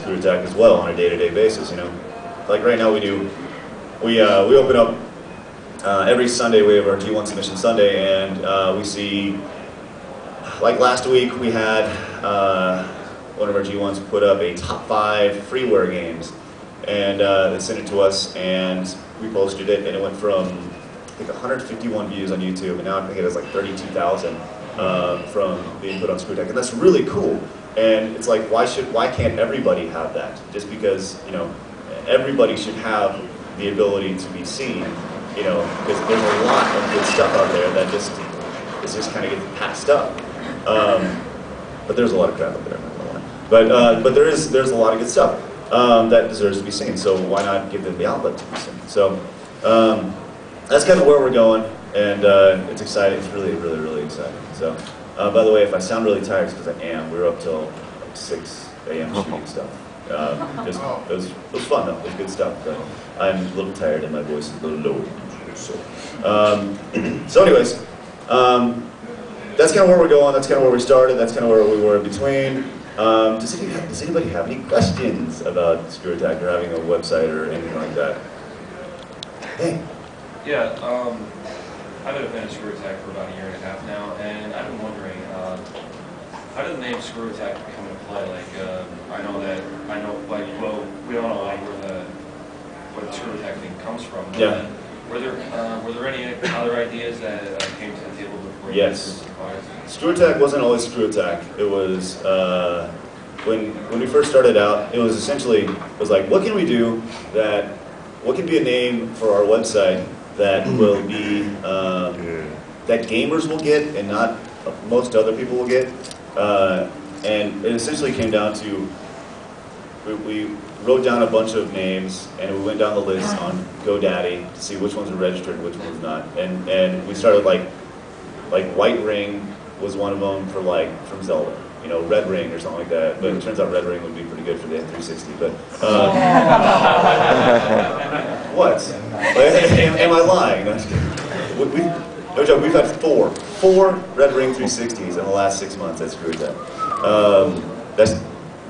Screw Attack as well on a day-to-day basis. You know, like right now we open up every Sunday. We have our G1 Submission Sunday, and we see, like last week we had one of our G1s put up a top 5 freeware games, and they sent it to us, and we posted it, and it went from I think 151 views on YouTube, and now I think it has like 32,000 from being put on Screw Attack, and that's really cool. And it's like, why can't everybody have that? Just because, you know, everybody should have the ability to be seen, you know, because there's a lot of good stuff out there that just kind of gets passed up. But there's a lot of crap out there, I'm not gonna lie. But there's a lot of good stuff that deserves to be seen. So why not give them the outlet to be seen? So that's kind of where we're going, and it's exciting. It's really, really, really exciting. So, by the way, if I sound really tired, it's because I am. We were up till like 6 a.m. shooting stuff. It was fun though. It was good stuff. But I'm a little tired and my voice is a little low. So anyways, that's kind of where we're going. That's kind of where we started. That's kind of where we were in between. Does anybody have any questions about Screw Attack or having a website or anything like that? Hey. Yeah, I've been a fan of Screw Attack for about 1.5 years now, and I've been wondering, how did the name Screw Attack come into play? Like, like, well, we don't know like where the Screw Attack thing comes from. Yeah. Were there any other ideas that came to the table before? Yes. Screw Attack wasn't always Screw Attack. It was when we first started out. It was essentially like, what can we do what can be a name for our website that will be that gamers will get and not most other people will get, and it essentially came down to we wrote down a bunch of names and we went down the list on GoDaddy to see which ones were registered and which ones not, and we started like White Ring was one of them from Zelda. You know, Red Ring or something like that, but it turns out Red Ring would be pretty good for the N360. But what? Am I lying? No joke. We've had four Red Ring 360s in the last 6 months at Screw Attack. That's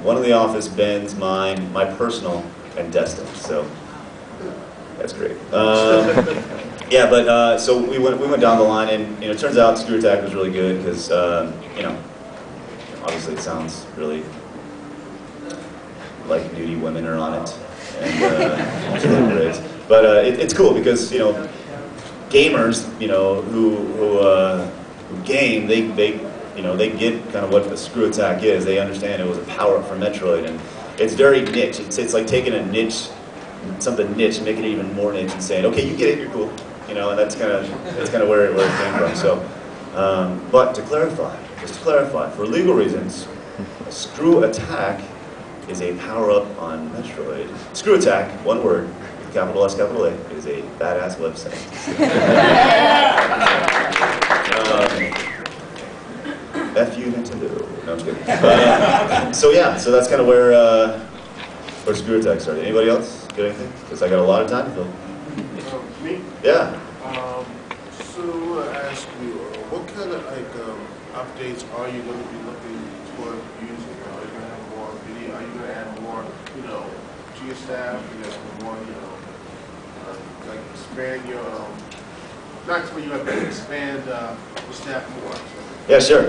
one in the office, Ben's, mine, my personal, and Destin's. So that's great. Yeah, but so we went down the line, and you know, it turns out Screw Attack was really good because you know. Obviously, it sounds really like nudie women are on it, and it's really great. But it's cool because you know, gamers, you know, who game, they get kind of what the Screw Attack is. They understand it was a power-up for Metroid, and it's very niche. It's like taking a niche, something niche, and making it even more niche, and saying, okay, you get it, you're cool, you know, and that's kind of where it came from. So, but to clarify. Just to clarify, for legal reasons, Screw Attack is a power-up on Metroid. Screw Attack, one word, capital S, capital A, is a badass website. F you, Nintendo. No, I'm just kidding. So yeah, so that's kind of where Screw Attack started. Anybody else got anything? Because I got a lot of time to fill. Me? Yeah. So I ask you, what kind of updates are you going to be looking toward using? Are you going to have more video? Are you going to add more, you know, to your staff? You guys more, you know, like expand your, not expand your, but expand the staff more. So. Yeah, sure.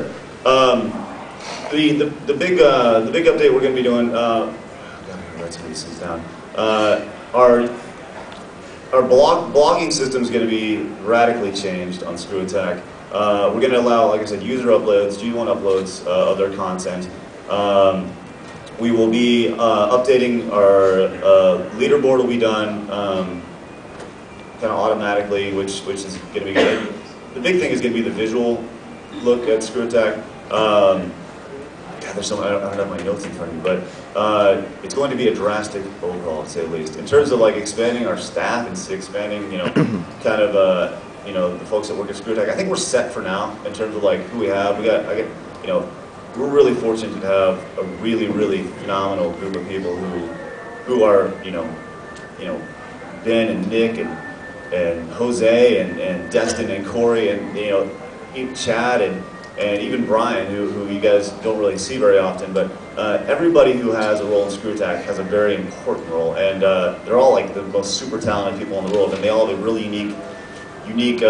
The big update we're going to be doing. God, I gotta write some of these things down. Our blogging system is going to be radically changed on Screw Attack. We're going to allow, like I said, user uploads, G1 uploads of their content. We will be updating our leaderboard will be done kind of automatically, which is going to be good. The big thing is going to be the visual look at Screw Attack. God, there's so I don't have my notes in front of me, but it's going to be a drastic overhaul, to say the least. In terms of like expanding our staff and expanding, you know, kind of you know, the folks that work at Screw Attack, I think we're set for now in terms of like who we have. You know, we're really fortunate to have a really, really phenomenal group of people who are, you know, Ben and Nick and Jose and Destin and Corey and you know, Chad and and even Brian, who you guys don't really see very often, but everybody who has a role in Screw Attack has a very important role, and they're all like the most super talented people in the world, and they all have a really unique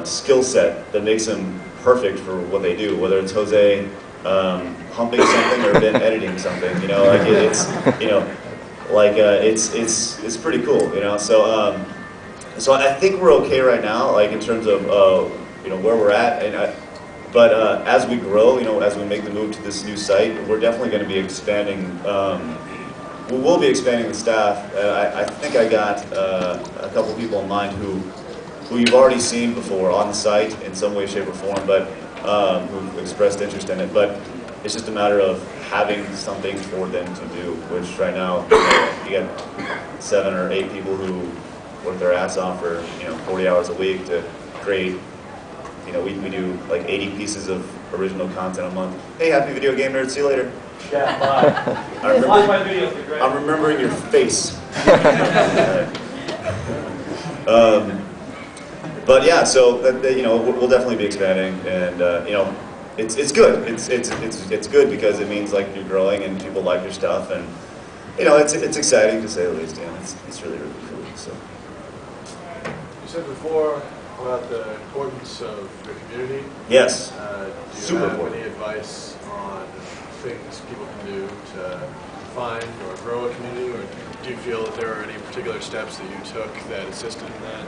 skill set that makes them perfect for what they do, whether it's Jose humping something or Ben editing something, you know, like it's, you know, like it's pretty cool, you know. So so I think we're okay right now, like in terms of you know, where we're at, and but as we grow, you know, as we make the move to this new site, we're definitely going to be expanding. We will be expanding the staff. I think I got a couple people in mind who you've already seen before on the site in some way, shape, or form, but who've expressed interest in it. But it's just a matter of having something for them to do, which right now, you got 7 or 8 people who work their ass off for, you know, 40 hours a week to create, you know, we do like 80 pieces of original content a month. Hey, happy video game nerd, see you later. Yeah, bye. I'm remembering your face. But yeah, so you know, we'll definitely be expanding, and you know, it's good. It's good because it means like you're growing and people like your stuff, and you know, it's exciting to say the least. You know, it's really cool. So you said before about the importance of your community. Yes. Do you have any advice on things people can do to find or grow a community, or do you feel that there are any particular steps that you took that assisted in that?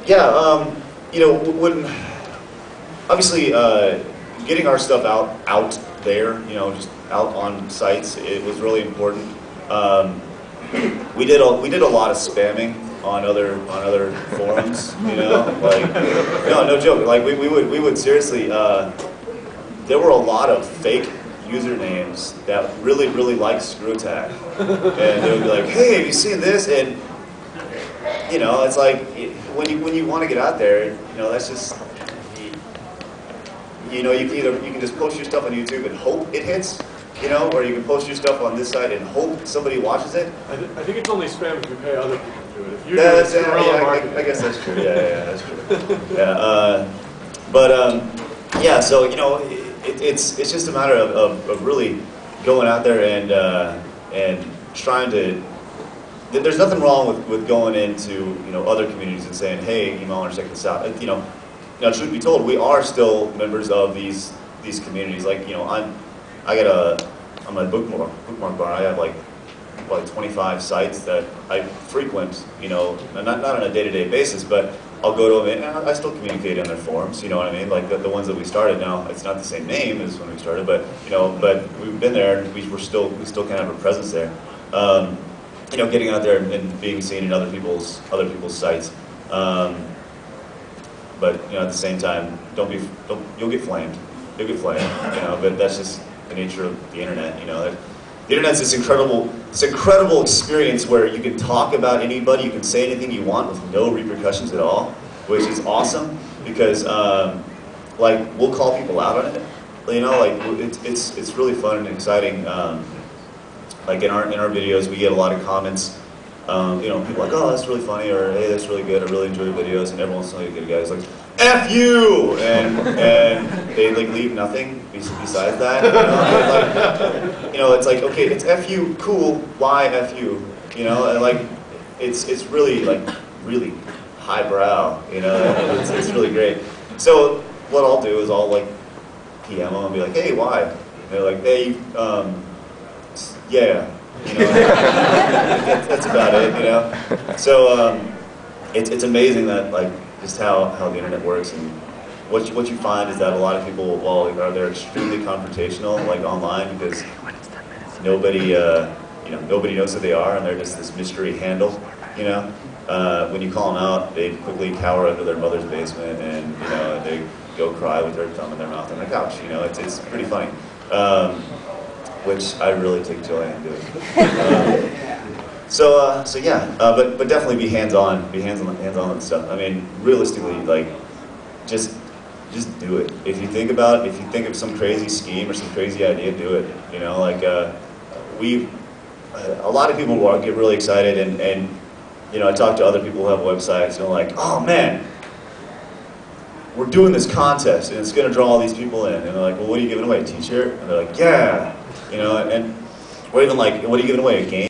Yeah, you know, when obviously getting our stuff out there, you know, just out on sites, it was really important. We did a lot of spamming on other forums, you know, like no joke, like we would seriously. There were a lot of fake usernames that really liked Screw Attack, and they would be like, "Hey, have you seen this?" And you know, it's like when you want to get out there, you know, that's just, you know, you can just post your stuff on YouTube and hope it hits, you know, or you can post your stuff on this site and hope somebody watches it. I think it's only spam if you pay other people to do it. If you do it, it's guerrilla marketing. I guess that's true. Yeah, that's true. Yeah, but yeah, so you know, it's just a matter of really going out there and trying to. There's nothing wrong with going into, you know, other communities and saying, hey, you might want to check this out. You know, truth be told, we are still members of these communities. Like, you know, on my bookmark bar, I have like 25 sites that I frequent. You know, not on a day-to-day basis, but I'll go to them and I still communicate on their forums. You know what I mean? Like the ones that we started. Now, it's not the same name as when we started, but you know, but we've been there and we still kind of have a presence there. You know, getting out there and being seen in other people's sites, but you know, at the same time, you'll get flamed. You'll get flamed. You know, but that's just the nature of the internet. You know, the internet's this incredible experience where you can talk about anybody, you can say anything you want with no repercussions at all, which is awesome because like we'll call people out on it. You know, like it's really fun and exciting. Like in our videos, we get a lot of comments. You know, people like, "Oh, that's really funny," or "Hey, that's really good. I really enjoy your videos." And every once in a while, you get a guy who's like, "F you," and they like leave nothing besides that. You know, it's like, okay, it's F you, cool. Why F you? You know, and like it's really like really highbrow. You know, it's really great. So what I'll do is I'll like PM them and be like, "Hey, why?" And they're like, "Hey, yeah, you know, that's about it, you know." So it's amazing that like just how the internet works, and what you find is that a lot of people, well, they're extremely confrontational like online because nobody you know, nobody knows who they are and they're just this mystery handle, you know. When you call them out, they quickly cower under their mother's basement and you know they go cry with their thumb in their mouth on the couch. You know, it's pretty funny. Which I really take joy in doing. So yeah, but definitely be hands-on with stuff. I mean, realistically, like, just do it. If you think of some crazy scheme or some crazy idea, do it. You know, like a lot of people get really excited, and you know, I talk to other people who have websites, and they're like, "Oh man, we're doing this contest and it's going to draw all these people in. And they're like, well, what are you giving away, a t-shirt? And they're like, yeah. You know, and or even like, what are you giving away, a game?